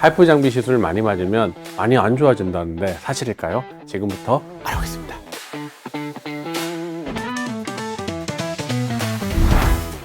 하이프 장비 시술을 많이 맞으면 많이 안 좋아진다는데 사실일까요? 지금부터 알아보겠습니다.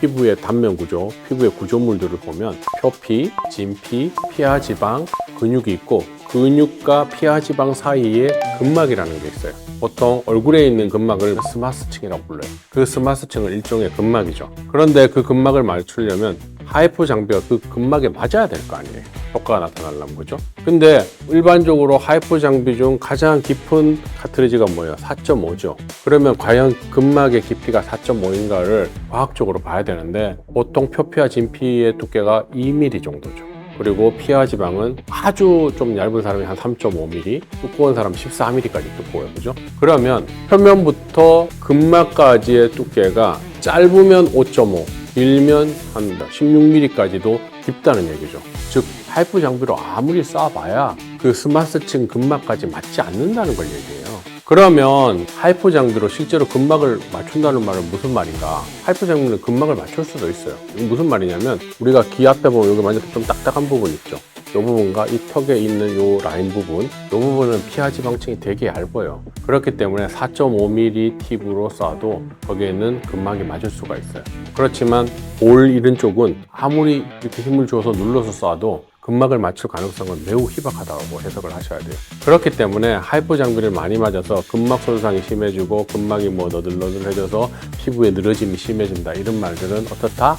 피부의 단면 구조, 피부의 구조물들을 보면 표피, 진피, 피하지방, 근육이 있고 근육과 피하지방 사이에 근막이라는 게 있어요. 보통 얼굴에 있는 근막을 스마스층이라고 불러요. 그 스마스층은 일종의 근막이죠. 그런데 그 근막을 맞추려면 하이프 장비가 그 근막에 맞아야 될 거 아니에요. 효과가 나타나려면, 그죠? 근데 일반적으로 하이프 장비 중 가장 깊은 카트리지가 뭐예요? 4.5죠. 그러면 과연 근막의 깊이가 4.5인가를 과학적으로 봐야 되는데 보통 표피와 진피의 두께가 2mm 정도죠. 그리고 피하지방은 아주 좀 얇은 사람이 한 3.5mm, 두꺼운 사람 14mm까지 두꺼워요. 그죠? 그러면 표면부터 근막까지의 두께가 짧으면 5.5, 길면 한 16mm까지도 깊다는 얘기죠. 즉 하이프 장비로 아무리 쏴봐야 그 스마스층 근막까지 맞지 않는다는 걸 얘기해요. 그러면 하이프 장비로 실제로 근막을 맞춘다는 말은 무슨 말인가? 하이프 장비는 근막을 맞출 수도 있어요. 이게 무슨 말이냐면 우리가 귀 앞에 보면 여기 만약에 좀 딱딱한 부분 있죠. 이 부분과 이 턱에 있는 이 라인 부분, 이 부분은 피하지방층이 되게 얇아요. 그렇기 때문에 4.5mm 팁으로 쏴도 거기에는 근막이 맞을 수가 있어요. 그렇지만 볼 잃은 쪽은 아무리 이렇게 힘을 줘서 눌러서 쏴도 근막을 맞출 가능성은 매우 희박하다고 해석을 하셔야 돼요. 그렇기 때문에 하이프 장비를 많이 맞아서 근막 손상이 심해지고 근막이 뭐 너들너들해져서 피부에 늘어짐이 심해진다, 이런 말들은 어떻다?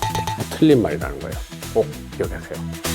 틀린 말이라는 거예요. 꼭 기억하세요.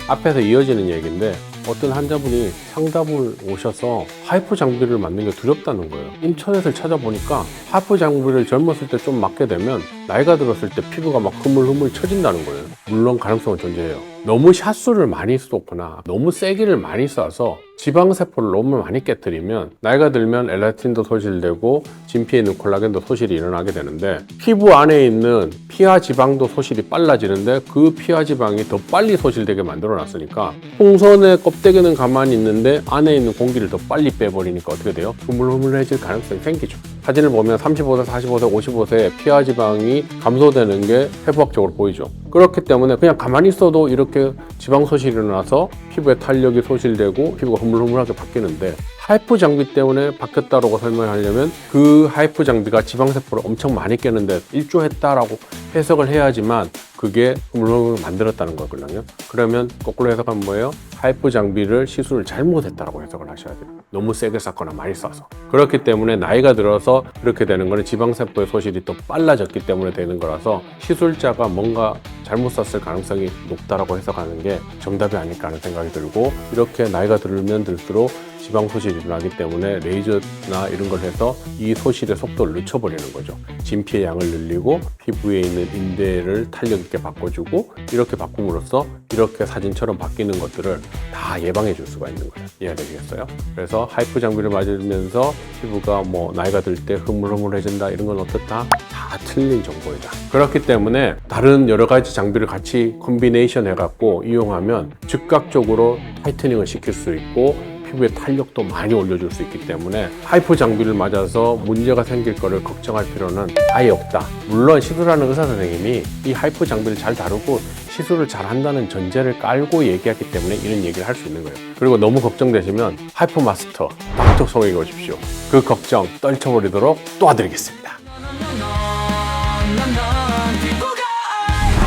앞에서 이어지는 얘기인데 어떤 환자분이 상담을 오셔서 하이프 장비를 맞는 게 두렵다는 거예요. 인터넷을 찾아보니까 하이프 장비를 젊었을 때 좀 맞게 되면 나이가 들었을 때 피부가 막 흐물흐물 처진다는 거예요. 물론 가능성은 존재해요. 너무 샷수를 많이 쏘거나 너무 세기를 많이 쏴서 지방세포를 너무 많이 깨뜨리면 나이가 들면 엘라스틴도 소실되고 진피에 있는 콜라겐도 소실이 일어나게 되는데 피부 안에 있는 피하지방도 소실이 빨라지는데 그 피하지방이 더 빨리 소실되게 만들어 놨으니까 풍선의 껍데기는 가만히 있는데 안에 있는 공기를 더 빨리 빼버리니까 어떻게 돼요? 흐물흐물해질 가능성이 생기죠. 사진을 보면 35세, 45세, 55세에 피하지방이 감소되는 게 해부학적으로 보이죠. 그렇기 때문에 그냥 가만히 있어도 이렇게 지방 소실이 일어나서 피부에 탄력이 소실되고 피부가 흐물흐물하게 바뀌는데 하이프 장비 때문에 바뀌었다고 설명하려면 그 하이프 장비가 지방세포를 엄청 많이 깨는데 일조했다라고 해석을 해야지만 그게 흐물흐물 만들었다는 거거든요. 그러면 거꾸로 해석하면 뭐예요? 하이프 장비를 시술을 잘못했다라고 해석을 하셔야 돼요. 너무 세게 쐈거나 많이 쏴서. 그렇기 때문에 나이가 들어서 그렇게 되는 거는 지방세포의 소실이 더 빨라졌기 때문에 되는 거라서 시술자가 뭔가 잘못 쐈을 가능성이 높다라고 해석하는 게 정답이 아닐까 하는 생각이 들고, 이렇게 나이가 들면 들수록 지방 소실이 일어나기 때문에 레이저나 이런 걸 해서 이 소실의 속도를 늦춰버리는 거죠. 진피의 양을 늘리고 피부에 있는 인대를 탄력 있게 바꿔주고, 이렇게 바꿈으로써 이렇게 사진처럼 바뀌는 것들을 다 예방해 줄 수가 있는 거예요. 이해되시겠어요? 그래서 하이프 장비를 맞으면서 피부가 뭐 나이가 들 때 흐물흐물해진다, 이런 건 어떻다? 다 틀린 정보이다. 그렇기 때문에 다른 여러 가지 장비를 같이 콤비네이션 해갖고 이용하면 즉각적으로 타이트닝을 시킬 수 있고 피부의 탄력도 많이 올려줄 수 있기 때문에 하이프 장비를 맞아서 문제가 생길 거를 걱정할 필요는 아예 없다. 물론 시술하는 의사 선생님이 이 하이프 장비를 잘 다루고 시술을 잘 한다는 전제를 깔고 얘기하기 때문에 이런 얘기를 할 수 있는 거예요. 그리고 너무 걱정되시면 하이프 마스터 닥터송에게 오십시오. 그 걱정 떨쳐버리도록 도와드리겠습니다.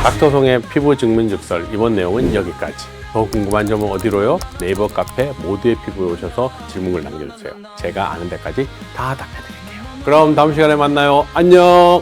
닥터송의 피부 증문즉설, 이번 내용은 여기까지. 더 궁금한 점은 어디로요? 네이버 카페 모두의 피부에 오셔서 질문을 남겨주세요. 제가 아는 데까지 다 답해드릴게요. 그럼 다음 시간에 만나요. 안녕.